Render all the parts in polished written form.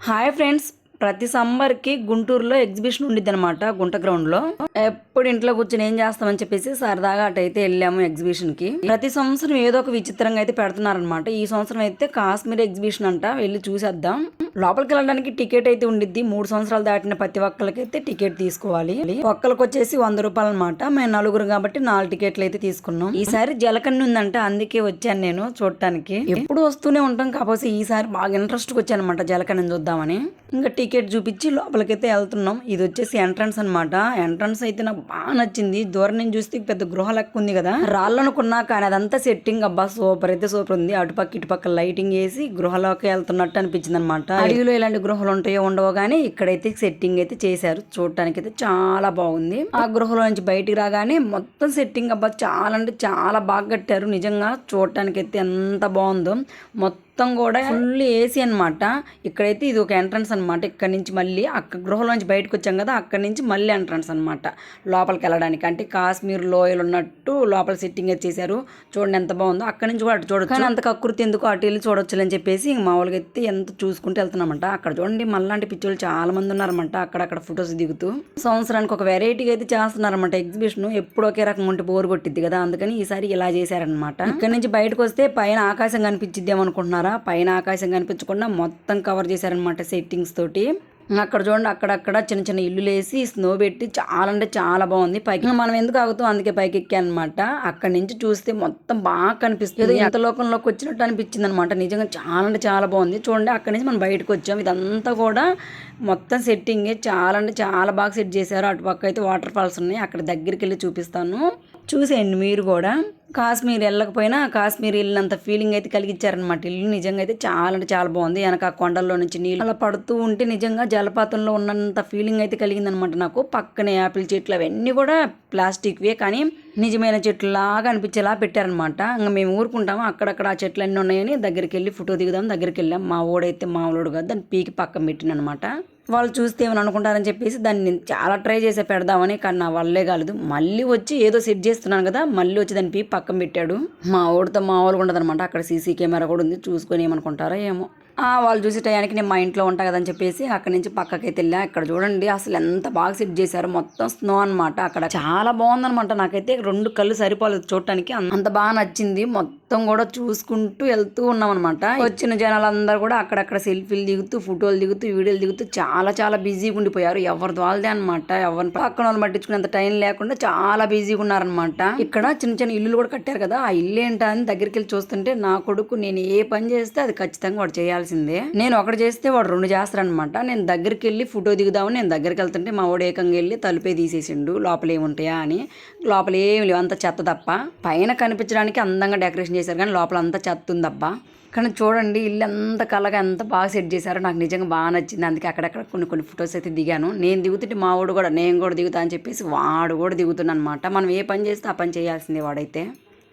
Hi friends, ప్రతి సమ్మర్కి గుంటూరులో ఎగ్జిబిషన్ ఉండిద్దనమాట. గుంట గ్రౌండ్లో ఎప్పుడు ఇంట్లో కూర్చొని ఏం చేస్తామని చెప్పేసి సరదాగా అటైతే వెళ్ళాము ఎగ్జిబిషన్కి. ప్రతి సంవత్సరం ఏదో ఒక విచిత్రంగా అయితే పెడుతున్నారనమాట. ఈ సంవత్సరం అయితే కాశ్మీర్ ఎగ్జిబిషన్ అంట, వెళ్ళి చూసేద్దాం. లోపలికి వెళ్ళడానికి టికెట్ అయితే ఉండిద్ది. 3 సంవత్సరాలు దాటిన ప్రతి ఒక్కరికైతే టికెట్ తీసుకోవాలి. ఒక్కరికి వచ్చేసి 100 రూపాయలు అనమాట. మేము నలుగురు కాబట్టి 4 టికెట్లు అయితే తీసుకున్నాం. ఈసారి జలకన్ను ఉందంట, అందుకే వచ్చాను నేను చూడటానికి. ఎప్పుడు వస్తూనే ఉంటాం, కాకపోతే ఈసారి బాగా ఇంట్రెస్ట్గా వచ్చాను అనమాట జలకన్ను చూద్దామని. ఇంకా టికెట్ చూపించి లోపలికైతే వెళ్తున్నాం. ఇది వచ్చేసి ఎంట్రన్స్ అనమాట. ఎంట్రన్స్ అయితే నాకు బాగా నచ్చింది. దూరం నుంచి చూస్తే పెద్ద గృహ లెక్క ఉంది కదా, రాళ్ళు అనుకున్నా కానీ అదంతా సెట్టింగ్. అబ్బా సూపర్ అయితే సూపర్ ఉంది. అటుపక్క ఇటుపక్క లైటింగ్ వేసి గృహలోకి వెళ్తున్నట్టు అనిపించింది అనమాట. అడవిలో ఇలాంటి గృహలు ఉంటాయో ఉండవో కానీ ఇక్కడైతే సెట్టింగ్ అయితే చేశారు. చూడటానికి అయితే చాలా బాగుంది. ఆ గృహలో నుంచి బయటికి రాగానే మొత్తం సెట్టింగ్ అబ్బా చాలా అంటే చాలా బాగా కట్టారు. నిజంగా చూడటానికి అయితే ఎంత బాగుందో. మొత్తం కూడా ఫుల్ ఏసీ అనమాట. ఇక్కడైతే ఇది ఒక ఎంట్రన్స్ అనమాట. ఇక్కడ నుంచి మళ్ళీ గృహలో నుంచి బయటకు వచ్చాం కదా, అక్కడ నుంచి మళ్ళీ ఎంట్రన్స్ అనమాట లోపలికి వెళ్ళడానికి. అంటే కాశ్మీర్ లోయలు ఉన్నట్టు లోపల సెట్టింగ్ అయితే చేశారు. చూడండి ఎంత బాగుందో. అక్కడ నుంచి కూడా అటు చూడొచ్చు, కానీ అంత కకృతి ఎందుకు, అటు వెళ్ళి చూడొచ్చు అని చెప్పేసి మామూలుగా అయితే ఎంత చూసుకుంటూ వెళ్తున్నామంట. అక్కడ చూడండి మళ్ళాంటి పిచ్చోళ్ళు చాలా మంది ఉన్నారన్నమాట. అక్కడక్కడ ఫొటోస్ దిగుతూ సంవత్సరానికి ఒక వెరైటీగా అయితే చేస్తున్నారన్నమాట ఎగ్జిబిషన్. ఎప్పుడు ఒకే రకం ఉంటే బోర్ కొట్టిద్ది కదా, అందుకని ఈసారి ఇలా చేశారనమాట. ఇక్కడ నుంచి బయటకు వస్తే పైన ఆకాశం కనిపించిద్ది ఏమనుకుంటున్నారా? పైన ఆకాశం కనిపించకుండా మొత్తం కవర్ చేశారనమాట సెట్టింగ్స్ తోటి. అక్కడ చూడండి, అక్కడక్కడ చిన్న చిన్న ఇల్లులు వేసి స్నో పెట్టి చాలా అంటే చాలా బాగుంది. పైకి మనం ఎందుకు ఆగుతాం, అందుకే పైకి ఎక్కానమాట. అక్కడ నుంచి చూస్తే మొత్తం బాగా కనిపిస్తుంది. ఎంత లోకంలోకి వచ్చినట్టు అనిపించింది అనమాట. నిజంగా చాలా అంటే చాలా బాగుంది. చూడండి అక్కడి నుంచి మనం బయటకు వచ్చాం. ఇదంతా కూడా మొత్తం సెట్టింగే. చాలా అంటే చాలా బాగా సెట్ చేశారు. అటుపక్క అయితే వాటర్ ఫాల్స్ ఉన్నాయి. అక్కడ దగ్గరికి వెళ్ళి చూపిస్తాను, చూసేయండి మీరు కూడా. కాశ్మీర్ వెళ్ళకపోయినా కాశ్మీర్ వెళ్ళినంత ఫీలింగ్ అయితే కలిగించారనమాట. ఇల్లు నిజంగా అయితే చాలా అంటే చాలా బాగుంది. వెనక కొండల్లో నుంచి నీళ్ళు అలా పడుతూ ఉంటే నిజంగా జలపాతంలో ఉన్నంత ఫీలింగ్ అయితే కలిగిందనమాట నాకు. పక్కనే యాపిల్ చెట్లు అవన్నీ కూడా ప్లాస్టిక్వే, కానీ నిజమైన చెట్లు లాగా అనిపించేలా పెట్టారనమాట. ఇంకా మేము ఊరుకుంటాము, అక్కడక్కడ ఆ చెట్లు అన్నీ ఉన్నాయని దగ్గరికి వెళ్ళి ఫోటో దిగుదాం దగ్గరికి వెళ్ళాం. మా ఓడైతే మామూలుడు కాదు, దాన్ని పీకి పక్కన పెట్టిననమాట. వాళ్ళు చూస్తే ఏమని అనుకుంటారని చెప్పేసి దాన్ని నేను చాలా ట్రై చేసే పెడదామని, కానీ నా వల్లే కాలేదు. మళ్ళీ వచ్చి ఏదో సెట్ చేస్తున్నాను కదా, మళ్ళీ వచ్చి దాన్ని పీకి పక్కన పెట్టాడు. మా ఓడితో మామూలుగా ఉండదు అనమాట. అక్కడ సీసీ కెమెరా కూడా ఉంది, చూసుకొని ఏమనుకుంటారో ఏమో. వాళ్ళు చూసే టయానికి నేను మా ఇంట్లో ఉంటా కదని చెప్పేసి అక్కడి నుంచి పక్కకైతే వెళ్ళా. ఇక్కడ చూడండి అసలు ఎంత బాగా సెట్ చేశారు. మొత్తం స్నో అనమాట. అక్కడ చాలా బాగుందనమాట. నాకైతే 2 కళ్ళు సరిపోలేదు చూడటానికి, అంత బాగా నచ్చింది. మొత్తం కూడా చూసుకుంటూ వెళ్తూ ఉన్నాం అనమాట. వచ్చిన జనాలందరూ కూడా అక్కడక్కడ సెల్ఫీలు దిగుతూ, ఫోటోలు దిగుతూ, వీడియోలు దిగుతూ చాలా చాలా బిజీగా ఉండిపోయారు. ఎవరిది వాళ్ళదే అనమాట. ఎవరిని పక్కన వాళ్ళు పట్టించుకునేంత టైం లేకుండా చాలా బిజీగా ఉన్నారనమాట. ఇక్కడ చిన్న చిన్న ఇల్లులు కూడా కట్టారు కదా, ఆ ఇల్లు ఏంటా అని దగ్గరికి వెళ్ళి చూస్తుంటే నా కొడుకు నేను ఏ పని చేస్తే అది ఖచ్చితంగా వాడు చేయాల్సిందే. నేను ఒకటి చేస్తే వాడు 2 చేస్తారనమాట. నేను దగ్గరికి వెళ్ళి ఫోటో దిగుదామని నేను దగ్గరికి వెళ్తుంటే మా వాడు ఏకంగా వెళ్ళి తలుపే తీసేసిండు. లోపల ఏముంటాయా అని. లోపల ఏమి లేవు, అంత చెత్త తప్ప. పైన కనిపించడానికి అందంగా డెకరేషన్ చేశారు, కానీ లోపల అంతా చెత్త ఉందబ్బా. కానీ చూడండి ఇల్లు ఎంత కలగా ఎంత బాగా సెట్ చేశారో, నాకు నిజంగా బాగా నచ్చింది. అందుకే అక్కడక్కడ కొన్ని ఫొటోస్ అయితే దిగాను. నేను దిగుతుంటే మా వాడు కూడా నేను కూడా దిగుతా అని చెప్పేసి వాడు కూడా దిగుతున్నాను అనమాట. మనం ఏ పని చేస్తే ఆ పని చేయాల్సిందే వాడైతే.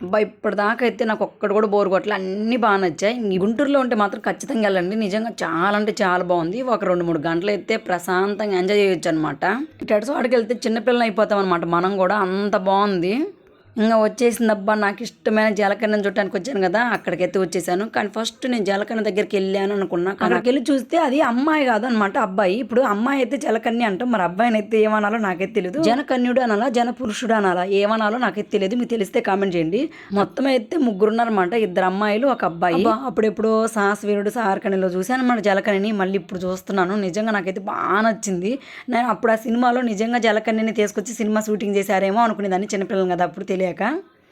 అబ్బా ఇప్పటిదాకా అయితే నాకు ఒక్కడు కూడా బోర్ కొట్టలే, అన్నీ బాగా నచ్చాయి. గుంటూరులో ఉంటే మాత్రం ఖచ్చితంగా వెళ్ళండి. నిజంగా చాలా అంటే చాలా బాగుంది. ఒక 2-3 గంటలు అయితే ప్రశాంతంగా ఎంజాయ్ చేయొచ్చు అనమాట. ఇటు వాడికి వెళ్తే చిన్నపిల్లలు అయిపోతాం అనమాట మనం కూడా, అంత బాగుంది. ఇంకా వచ్చేసిందబ్బా. నాకు ఇష్టమైన జలకన్ను చూడటానికి వచ్చాను కదా, అక్కడికైతే వచ్చేసాను. కానీ ఫస్ట్ నేను జలకన్ను దగ్గరికి వెళ్ళాను అనుకున్నా. అక్కడికి వెళ్ళి చూస్తే అది అమ్మాయి కాదు అనమాట, అబ్బాయి. ఇప్పుడు అమ్మాయి అయితే జలకన్య అంటాం, మరి అబ్బాయిని అయితే ఏమనాలో నాకైతే తెలియదు. జనకన్యుడు అనాలా, జన పురుషుడు అనాలా, ఏమనాలో నాకైతే తెలియదు. మీకు తెలిస్తే కామెంట్ చేయండి. మొత్తం అయితే 3 ఉన్నారనమాట. 2 అమ్మాయిలు 1 అబ్బాయి. అప్పుడెప్పుడు సాహసవీరుడు సాహర్కణిలో చూశాను అనమాట జలకన్యని. మళ్ళీ ఇప్పుడు చూస్తున్నాను. నిజంగా నాకైతే బాగా నచ్చింది. నేను అప్పుడు ఆ సినిమాలో నిజంగా జలకన్యని తీసుకొచ్చి సినిమా షూటింగ్ చేశారేమో అనుకునేదాన్ని, చిన్నపిల్లలు కదా అప్పుడు తెలియక.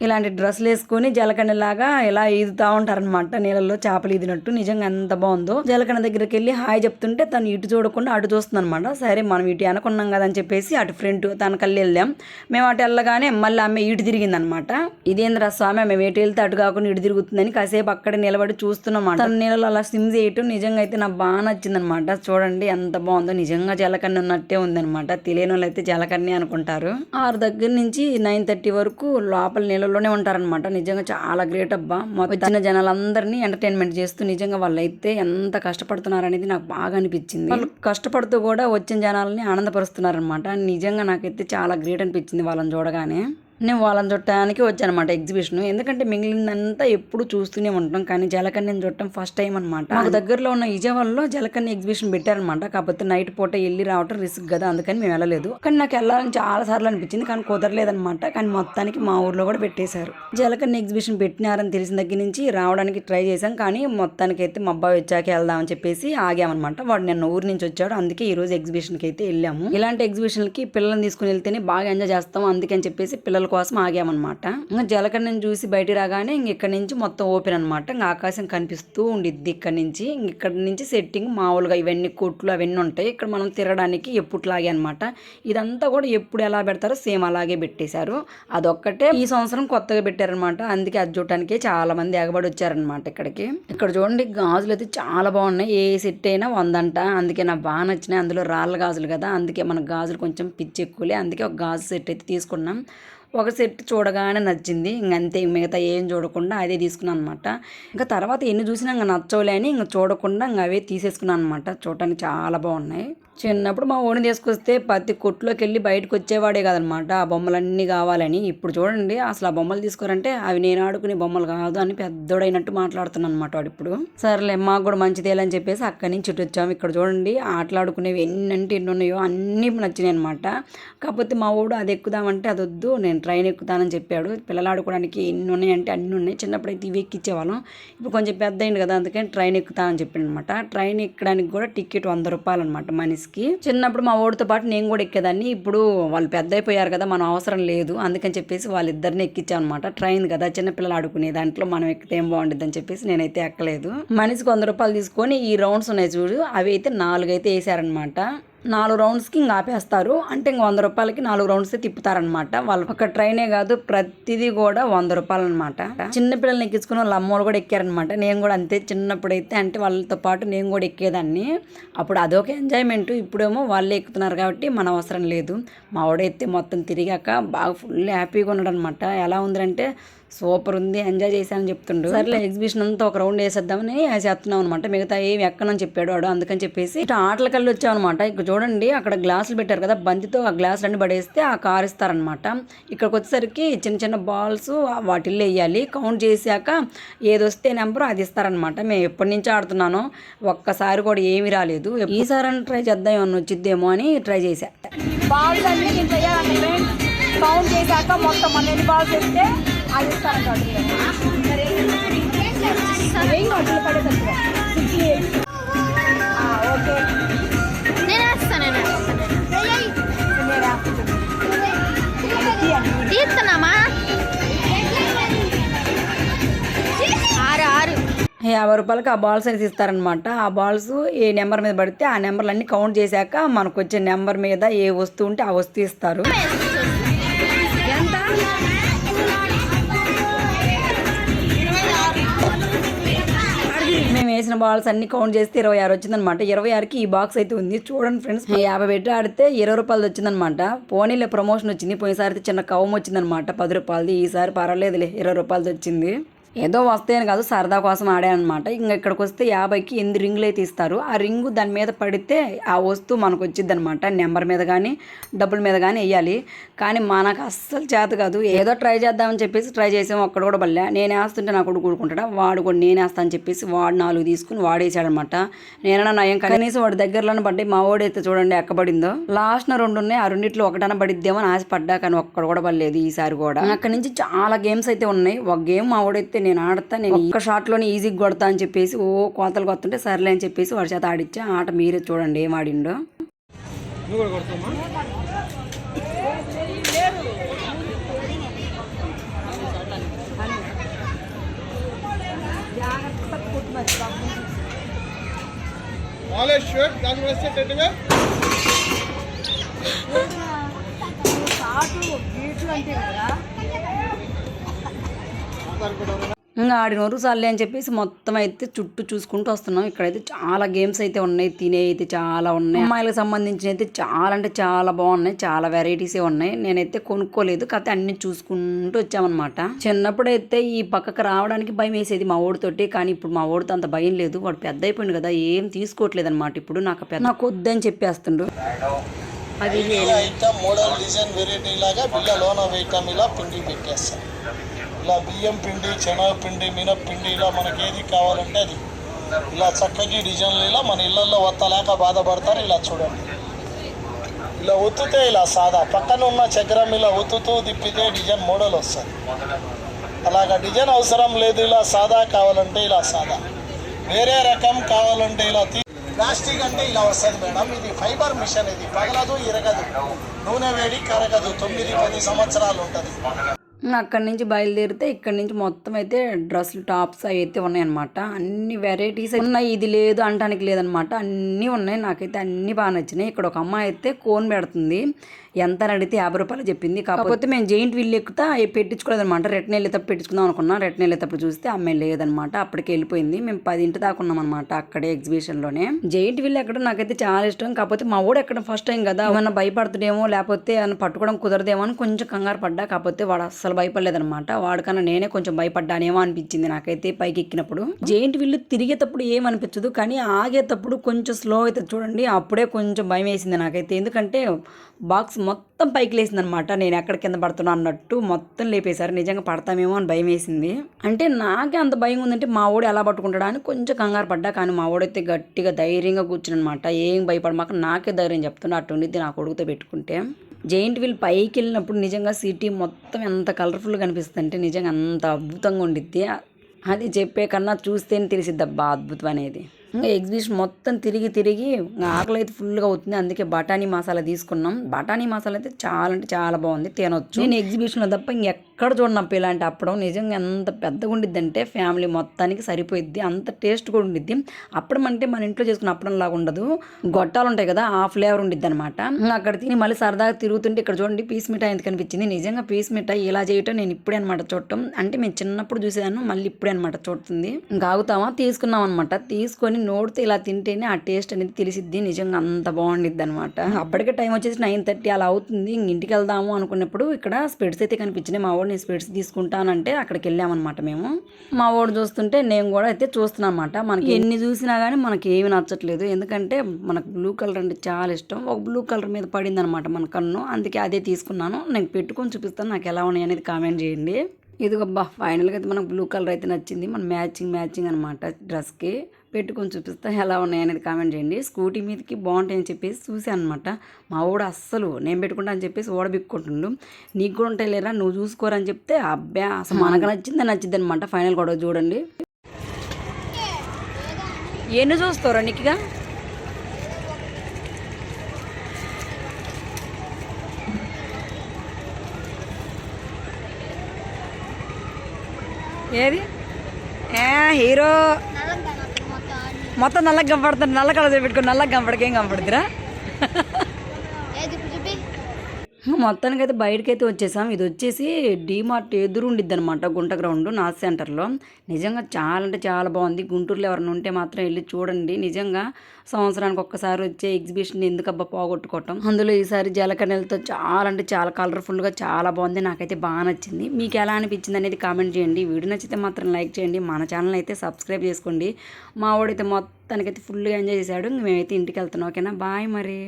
ఇలాంటి డ్రెస్సులు వేసుకుని జలకన్యలాగా ఇలా ఈదుతూ ఉంటారనమాట, నీళ్ళల్లో చేపలు ఈదినట్టు. నిజంగా ఎంత బాగుందో. జలకన్య దగ్గరికి వెళ్ళి హాయ్ చెప్తుంటే తను ఇటు చూడకుండా అటు చూస్తుంది అనమాట. సరే మనం ఇటు అనుకున్నాం కదా అని చెప్పేసి అటు ఫ్రంట్ తన కళ్ళు వెళ్ళాం. మేము అటు వెళ్ళగానే మళ్ళీ ఆమె ఇటు తిరిగింది అనమాట. ఇదేంద్ర స్వామి, మేము ఎటు వెళ్తే అటు కాకుండా ఇటు తిరుగుతుందని కాసేపు అక్కడే నిలబడి చూస్తున్నాం. తన నీళ్ళలో అలా స్విమ్ చేయటం నిజంగా అయితే నాకు బాగా నచ్చింది అనమాట. చూడండి ఎంత బాగుందో. నిజంగా జలకన్య ఉన్నట్టే ఉందనమాట. తెలియని వాళ్ళు అయితే జలకన్య అనుకుంటారు. 6 దగ్గర నుంచి 9:30 వరకు లోపల నీళ్ళలోనే ఉంటారనమాట. నిజంగా చాలా గ్రేట్ అబ్బా. వచ్చిన జనాలందరినీ ఎంటర్టైన్మెంట్ చేస్తూ నిజంగా వాళ్ళైతే ఎంత కష్టపడుతున్నారు అనేది నాకు బాగా అనిపించింది. వాళ్ళు కష్టపడుతూ కూడా వచ్చిన జనాలని ఆనందపరుస్తున్నారనమాట. నిజంగా నాకైతే చాలా గ్రేట్ అనిపించింది వాళ్ళని చూడగానే. నేను వాళ్ళని చుట్టానికి వచ్చానమాట ఎగ్జిబిషన్. ఎందుకంటే మిగిలిందంతా ఎప్పుడు చూస్తూనే ఉంటాం, కానీ జలకన్యని చూడటం ఫస్ట్ టైం అనమాట. మాకు దగ్గరలో ఉన్న విజయవాడలో జలకన్య ఎగ్జిబిషన్ పెట్టారనమాట. కాకపోతే నైట్ పూట వెళ్ళి రావటం రిస్క్ కదా, అందుకని మేము వెళ్ళలేదు. కానీ నాకు వెళ్ళాలని చాలా సార్లు అనిపించింది, కానీ కుదరలేదనమాట. కానీ మొత్తానికి మా ఊర్లో కూడా పెట్టేశారు. జలకన్య ఎగ్జిబిషన్ పెట్టినారని తెలిసిన దగ్గర నుంచి రావడానికి ట్రై చేశాం, కానీ మొత్తానికి అయితే మా అబ్బాయి వచ్చాక వెళ్దామని చెప్పేసి ఆగామన్నమాట. వాడు నిన్న ఊరు నుంచి వచ్చాడు, అందుకే ఈ రోజు ఎగ్జిబిషన్కి అయితే వెళ్ళాము. ఇలాంటి ఎగ్జిబిషన్కి పిల్లల్ని తీసుకుని వెళ్తేనే బాగా ఎంజాయ్ చేస్తాం, అందుకని చెప్పేసి పిల్లల కోసం ఆగామన్నమాట. ఇంకా జలకన్యని చూసి బయటికి రాగానే ఇంక ఇక్కడ నుంచి మొత్తం ఓపెన్ అనమాట. ఇంకా ఆకాశం కనిపిస్తూ ఉండిద్ది ఇక్కడ నుంచి. ఇక్కడ నుంచి సెట్టింగ్ మామూలుగా ఇవన్నీ కొట్లు అవన్నీ ఉంటాయి. ఇక్కడ మనం తిరగడానికి ఎప్పుట్లాగే అనమాట. ఇదంతా కూడా ఎప్పుడు ఎలా పెడతారో సేమ్ అలాగే పెట్టేశారు. అదొక్కటే ఈ సంవత్సరం కొత్తగా పెట్టారనమాట. అందుకే అది చూడటానికి చాలా మంది ఎగబడి వచ్చారనమాట ఇక్కడికి. ఇక్కడ చూడండి గాజులు అయితే చాలా బాగున్నాయి. ఏ సెట్ అయినా 100 అంట. అందుకే నాకు బాగా నచ్చినాయి. అందులో రాళ్ళ గాజులు కదా, అందుకే మన గాజులు కొంచెం పిచ్చి ఎక్కువలే. అందుకే ఒక గాజు సెట్ అయితే తీసుకున్నాం. ఒక సెట్ చూడగానే నచ్చింది, ఇంకంతే. మిగతా ఏం చూడకుండా అదే తీసుకున్నాను అనమాట. ఇంకా తర్వాత ఎన్ని చూసినా ఇంకా నచ్చవులే అని ఇంకా చూడకుండా ఇంకా అవే తీసేసుకున్నాను అనమాట. చూడటానికి చాలా బాగున్నాయి. చిన్నప్పుడు మా ఓని తీసుకొస్తే ప్రతి కొట్టులోకి వెళ్ళి బయటకు వచ్చేవాడే కదనమాట ఆ బొమ్మలన్నీ కావాలని. ఇప్పుడు చూడండి అసలు ఆ బొమ్మలు తీసుకోరంటే అవి నేను ఆడుకునే బొమ్మలు కాదు అని పెద్దోడైనట్టు మాట్లాడుతున్నాను అనమాట వాడు ఇప్పుడు. సరేలే మాకు కూడా మంచిదేలని చెప్పేసి అక్కడి నుంచి ఇటు వచ్చాము. ఇక్కడ చూడండి ఆటలాడుకునేవి ఎన్నంటే ఎన్ని ఉన్నాయో అన్నీ నచ్చినాయి అనమాట. కాకపోతే మా ఊడు అది ఎక్కుదామంటే అది వద్దు, నేను ట్రైన్ ఎక్కుతానని చెప్పాడు. పిల్లలు ఆడుకోవడానికి ఎన్ని ఉన్నాయంటే అన్నీ ఉన్నాయి. చిన్నప్పుడైతే ఇవి ఎక్కించేవాళ్ళం, ఇప్పుడు కొంచెం పెద్ద అయింది కదా, అందుకని ట్రైన్ ఎక్కుతానని చెప్పాడు అనమాట. ట్రైన్ ఎక్కడానికి కూడా టికెట్ 100 రూపాయలు అనమాట మనిషికి. చిన్నప్పుడు మా ఓడితో పాటు నేను కూడా ఎక్కేదాన్ని. ఇప్పుడు వాళ్ళు పెద్ద అయిపోయారు కదా, మనం అవసరం లేదు, అందుకని చెప్పేసి వాళ్ళిద్దరిని ఎక్కించాం అనమాట. ట్రైన్ కదా చిన్నపిల్లలు ఆడుకునే దాంట్లో మనం ఎక్కితే ఏం బాగుంటుంది అని చెప్పేసి నేనైతే ఎక్కలేదు. మనిషికి 100 రూపాయలు తీసుకొని ఈ రౌండ్స్ ఉన్నాయి చూడు, అవి అయితే 4 అయితే వేసారనమాట. 4 రౌండ్స్కి ఇంకా ఆపేస్తారు. అంటే ఇంక 100 రూపాయలకి 4 రౌండ్స్ తిప్పుతారనమాట. వాళ్ళు ఒక ట్రైనే కాదు ప్రతిదీ కూడా 100 రూపాయలు అనమాట. చిన్నపిల్లల్ని ఎక్కించుకుని వాళ్ళ అమ్మోళ్ళు కూడా ఎక్కారనమాట. నేను కూడా అంతే, చిన్నప్పుడైతే అంటే వాళ్ళతో పాటు నేను కూడా ఎక్కేదాన్ని. అప్పుడు అదొక ఎంజాయ్మెంట్. ఇప్పుడేమో వాళ్ళే ఎక్కుతున్నారు కాబట్టి మన అవసరం లేదు. మా వాడైతే మొత్తం తిరిగాక బాగా ఫుల్ హ్యాపీగా ఉన్నాడు అనమాట. ఎలా ఉందంటే సూపర్ ఉంది, ఎంజాయ్ చేశానని చెప్తుండు. సర్లే ఎగ్జిబిషన్ అంతా ఒక రౌండ్ వేసేద్దామని చేస్తున్నాం అనమాట. మిగతా ఏమి ఎక్కనని చెప్పాడు వాడు, అందుకని చెప్పేసి ఇట్లా ఆటల కళ్ళు వచ్చాం అనమాట. ఇక్కడ చూడండి అక్కడ గ్లాసులు పెట్టారు కదా, బంతితో ఆ గ్లాసులు అన్ని పడేస్తే ఆ కారు ఇస్తారనమాట. ఇక్కడికి వచ్చేసరికి చిన్న చిన్న బాల్స్ వాటిల్లో వేయాలి. కౌంట్ చేశాక ఏదొస్తే నెంబర్ అది ఇస్తారనమాట. మేము ఎప్పటి నుంచి ఆడుతున్నానో ఒక్కసారి కూడా ఏమీ రాలేదు. ఈసారి ట్రై చేద్దాం ఏమన్నా వచ్చిద్దేమో అని ట్రై చేశా. బాల్స్ అన్ని కౌంట్ చేశాక మొత్తం మన ఎన్ని బాల్స్ వేస్తే అది ఇస్తారంట. ఓకే నేను వేస్తాను. తీస్తున్నామా 6 50 రూపాయలకి ఆ బాల్స్ అనేసి ఇస్తారనమాట. ఆ బాల్స్ ఏ నెంబర్ మీద పడితే ఆ నెంబర్లన్నీ కౌంట్ చేశాక మనకు వచ్చే నెంబర్ మీద ఏ వస్తువు ఉంటే ఆ వస్తువు ఇస్తారు. మేము వేసిన బాల్స్ అన్ని కౌంట్ చేస్తే 26 వచ్చిందనమాట. 26కి ఈ బాక్స్ అయితే ఉంది చూడండి ఫ్రెండ్స్. 50 పెట్టి ఆడితే 20 రూపాయలు వచ్చిందనమాట. పోనీలే ప్రమోషన్ వచ్చింది. పోయినసారి చిన్న కవం వచ్చిందనమాట 10 రూపాయలది. ఈసారి పర్వాలేదులే 20 రూపాయలది వచ్చింది. ఏదో వస్తాయని కాదు, సరదా కోసం ఆడానమాట. ఇంకా ఇక్కడికి వస్తే 50కి 8 రింగులు అయితే ఇస్తారు. ఆ రింగు దాని మీద పడితే ఆ వస్తువు మనకు వచ్చింది అనమాట. నెంబర్ మీద కానీ డబ్బుల మీద కానీ వేయాలి. కానీ మనకు అస్సలు చేత కాదు. ఏదో ట్రై చేద్దామని చెప్పేసి ట్రై చేసాము, ఒక్కడ కూడా బల్లే. నేను వేస్తుంటే నా కొడుకు కూడుకుంటాడా, వాడు కూడా నేను వేస్తా అని చెప్పేసి వాడు 4 తీసుకుని వాడేసాడనమాట. నేనన్నా నయం, కనీసం వాడి దగ్గరలోనే పడ్డాయి. మా వాడైతే చూడండి ఎక్కబడిందో. లాస్ట్ 2 ఉన్నాయి, ఆ రెండిట్లో ఒకటన పడిద్దేమో అని ఆశపడ్డా, కానీ ఒక్కడ కూడా పడలేదు ఈసారి కూడా. అక్కడి నుంచి చాలా గేమ్స్ అయితే ఉన్నాయి. ఒక గేమ్ మా వాడైతే నేను ఆడతా, నేను ఒక్క షాట్లోనే ఈజీగా కొడతా అని చెప్పేసి కోతలు కొత్తుంటే సర్లే అని చెప్పేసి వాడి చేత ఆడిచ్చా. ఆట మీరే చూడండి ఏం ఆడిండో. ఇంకా ఆడినోరు సార్లే అని చెప్పేసి మొత్తం అయితే చుట్టూ చూసుకుంటూ వస్తున్నాం. ఇక్కడైతే చాలా గేమ్స్ అయితే ఉన్నాయి, తినే అయితే చాలా ఉన్నాయి. అమ్మాయిలకు సంబంధించిన అయితే చాలా అంటే చాలా బాగున్నాయి, చాలా వెరైటీసే ఉన్నాయి. నేనైతే కొనుక్కోలేదు, కాకపోతే అన్ని చూసుకుంటూ వచ్చామన్నమాట. చిన్నప్పుడైతే ఈ పక్కకు రావడానికి భయం వేసేది మా ఓడితోటి, కానీ ఇప్పుడు మా ఓడితో అంత భయం లేదు. వాడు పెద్ద అయిపోయింది కదా, ఏం తీసుకోవట్లేదు అనమాట. ఇప్పుడు నాకు వద్దని చెప్పేస్తుండు. ఇలా ఇంకా మోడల్ డిజైన్ వెరైటీ లాగా బిళ్ళలోన వేయటం ఇలా పిండి పెట్టేస్తాం. ఇలా బియ్యం పిండి, శనగపిండి, మినప్పిండి ఇలా మనకి ఏది కావాలంటే అది ఇలా చక్కటి డిజైన్లు ఇలా మన ఇళ్లలో వత్తలేక బాధపడతారు. ఇలా చూడండి, ఇలా ఒత్తుతే ఇలా సాదా, పక్కన ఉన్న చక్రం ఇలా ఒత్తుతూ తిప్పితే డిజైన్ మోడల్ వస్తుంది. అలాగా డిజైన్ అవసరం లేదు, ఇలా సాదా కావాలంటే ఇలా సాదా, వేరే రకం కావాలంటే ఇలా ప్లాస్టిక్ అంటే ఇలా వస్తుంది మేడం. ఇది ఫైబర్ మిషన్, ఇది పగలదు, ఇరగదు, నూనె వేడి కరగదు, 9-10 సంవత్సరాలు ఉంటుంది. అక్కడి నుంచి బయలుదేరితే ఇక్కడి నుంచి మొత్తం అయితే డ్రెస్సులు, టాప్స్ అవి అయితే ఉన్నాయన్నమాట. అన్ని వెరైటీస్ ఉన్నాయి, ఇది లేదు అనడానికి లేదనమాట, అన్నీ ఉన్నాయి. నాకైతే అన్నీ బాగా నచ్చినాయి. ఇక్కడ ఒక అమ్మాయి అయితే కోన్ పెడుతుంది, ఎంత అని అడిగితే 50 రూపాయలు చెప్పింది. కాకపోతే మేము జెయింట్ వీల్ ఎక్కుతా పెట్టించుకోలేదనమాట. రిటర్న్ వెళ్ళేటప్పుడు పెట్టించుకుందాం అనుకున్నాం. రిటర్న్ వెళ్ళేటప్పుడు చూస్తే అమ్మాయి లేదనమాట, అప్పటికి వెళ్ళిపోయింది. మేము 10 దాకా ఉన్నాం అనమాట అక్కడే ఎగ్జిబిషన్లోనే. జెయింట్ వీల్ ఎక్కడం నాకైతే చాలా ఇష్టం. కాకపోతే మా వాడు ఎక్కడ ఫస్ట్ టైం కదా, ఏమన్నా భయపడుతుందేమో లేకపోతే ఏమన్నా పట్టుకోవడం కుదరదేమో అని కొంచెం కంగారు పడ్డా. కాకపోతే వాడు అస్సలు భయపడలేదనమాట. వాడికన్నా నేనే కొంచెం భయపడ్డానేమో అనిపించింది నాకైతే పైకి ఎక్కినప్పుడు. జెయింట్ వీల్ తిరిగేటప్పుడు ఏమనిపించదు, కానీ ఆగేటప్పుడు కొంచెం స్లో అవుతుంది చూడండి, అప్పుడే కొంచెం భయం వేసింది నాకైతే. ఎందుకంటే బాక్స్ మొత్తం పైకి లేసింది అనమాట, నేను ఎక్కడ కింద పడుతున్నా అన్నట్టు మొత్తం లేపేశారు. నిజంగా పడతామేమో అని భయం వేసింది. అంటే నాకే అంత భయం ఉందంటే మా వాడు ఎలా పట్టుకుంటాడా అని కొంచెం కంగారు పడ్డా. కానీ మా వాడైతే గట్టిగా ధైర్యంగా కూర్చుని అనమాట, ఏం భయపడమాక నాకే ధైర్యం చెప్తున్నా. అటు ఉండిద్ది నా కొడుకుతో పెట్టుకుంటే. జెయింట్ వీల్ పైకి వెళ్ళినప్పుడు నిజంగా సిటీ మొత్తం ఎంత కలర్ఫుల్గా కనిపిస్తుంది అంటే నిజంగా అంత అద్భుతంగా ఉండిద్ది. అది చెప్పే కన్నా చూస్తేనే తెలిసిద్ది అబ్బా అద్భుతం అనేది. ఇంకా ఎగ్జిబిషన్ మొత్తం తిరిగి తిరిగి ఆకలి అయితే ఫుల్గా అవుతుంది. అందుకే బఠానీ మసాలా తీసుకున్నాం. బఠానీ మసాలా అయితే చాలా అంటే చాలా బాగుంది, తినొచ్చు. నేను ఎగ్జిబిషన్లో తప్ప ఇంకెక్కడ చూడనప్ప ఇలాంటి అప్పడం నిజంగా ఎంత పెద్దగా ఉండిద్ది అంటే ఫ్యామిలీ మొత్తానికి సరిపోయిద్ది, అంత టేస్ట్ కూడా ఉండిద్ది. అప్పడం అంటే మన ఇంట్లో చేసుకున్న అప్పడం లాగా ఉండదు, గొట్టాలు ఉంటాయి కదా ఆ ఫ్లేవర్ ఉండిద్ది అనమాట. అక్కడ తిని మళ్ళీ సరదాగా తిరుగుతుంటే ఇక్కడ చూడండి పీస్ మిఠాయి ఎంత కనిపించింది. నిజంగా పీస్ మిఠాయి ఇలా చేయటం నేను ఇప్పుడే అనమాట చూడటం. అంటే మేము చిన్నప్పుడు చూసేదాను, మళ్ళీ ఇప్పుడే అనమాట చూడుతుంది. ఇంకా ఆగుతామా తీసుకున్నాం అనమాట. తీసుకొని నోడితే ఇలా తింటేనే ఆ టేస్ట్ అనేది తెలిసిద్ది. నిజంగా అంత బాగుండిద్ది అనమాట. అప్పటికే టైం వచ్చేసి 9:30 అలా అవుతుంది. ఇంటికి వెళ్దాము అనుకున్నప్పుడు ఇక్కడ స్పెడ్స్ అయితే కనిపించినాయి. మా వాడు నేను స్పెడ్స్ తీసుకుంటానంటే అక్కడికి వెళ్ళామన్నమాట మేము. మా వాడు చూస్తుంటే నేను కూడా అయితే చూస్తున్నాను అనమాట. మనకి ఎన్ని చూసినా కానీ మనకి ఏమి నచ్చట్లేదు, ఎందుకంటే మనకు బ్లూ కలర్ అంటే చాలా ఇష్టం. ఒక బ్లూ కలర్ మీద పడింది అనమాట మన కన్ను, అందుకే అదే తీసుకున్నాను. నేను పెట్టుకొని చూపిస్తాను నాకు ఎలా ఉన్నాయి అనేది కామెంట్ చేయండి. ఇదిగబ్బా ఫైనల్గా అయితే మనకు బ్లూ కలర్ అయితే నచ్చింది. మన మ్యాచింగ్ అనమాట డ్రెస్కి. పెట్టుకొని చూపిస్తా ఎలా ఉన్నాయి అనేది కామెంట్ చేయండి. స్కూటీ మీదకి బాగుంటాయని చెప్పేసి చూసాను అనమాట. మా వాడు అస్సలు నేను పెట్టుకుంటా అని చెప్పేసి ఓడబిక్కుంటుండు. నీకు కూడా ఉంటాయి లేరా నువ్వు చూసుకోరని చెప్తే అబ్బా అసలు మనకు నచ్చింది అనమాట. ఫైనల్ కూడా చూడండి. ఎన్ని చూస్తారా నీకుగా ఏది హీరో మొత్తం నల్లగా కనపడుతుంది. నల్ల కలర్ పెట్టుకుని నల్లగా కనపడకేం కనపడుతురా. మొత్తానికి అయితే బయటకైతే వచ్చేసాం. ఇది వచ్చేసి డీమార్ట్ ఎదురు ఉండిద్ది అనమాట, గుంట గ్రౌండ్ నార్త్ సెంటర్లో. నిజంగా చాలా అంటే చాలా బాగుంది. గుంటూరులో ఎవరైనా ఉంటే మాత్రం వెళ్ళి చూడండి. నిజంగా సంవత్సరానికి ఒక్కసారి వచ్చే ఎగ్జిబిషన్ ఎందుకబ్బా పోగొట్టుకోవటం. అందులో ఈసారి జలకన్నెలతో చాలా అంటే చాలా కలర్ఫుల్గా చాలా బాగుంది. నాకైతే బాగా నచ్చింది. మీకు ఎలా అనిపించింది అనేది కామెంట్ చేయండి. వీడియో నచ్చితే మాత్రం లైక్ చేయండి. మన ఛానల్ అయితే సబ్స్క్రైబ్ చేసుకోండి. మా వాడైతే మొత్తానికైతే ఫుల్గా ఎంజాయ్ చేశాడు. మేమైతే ఇంటికి వెళ్తున్నాం. ఓకేనా, బాయ్ మరి.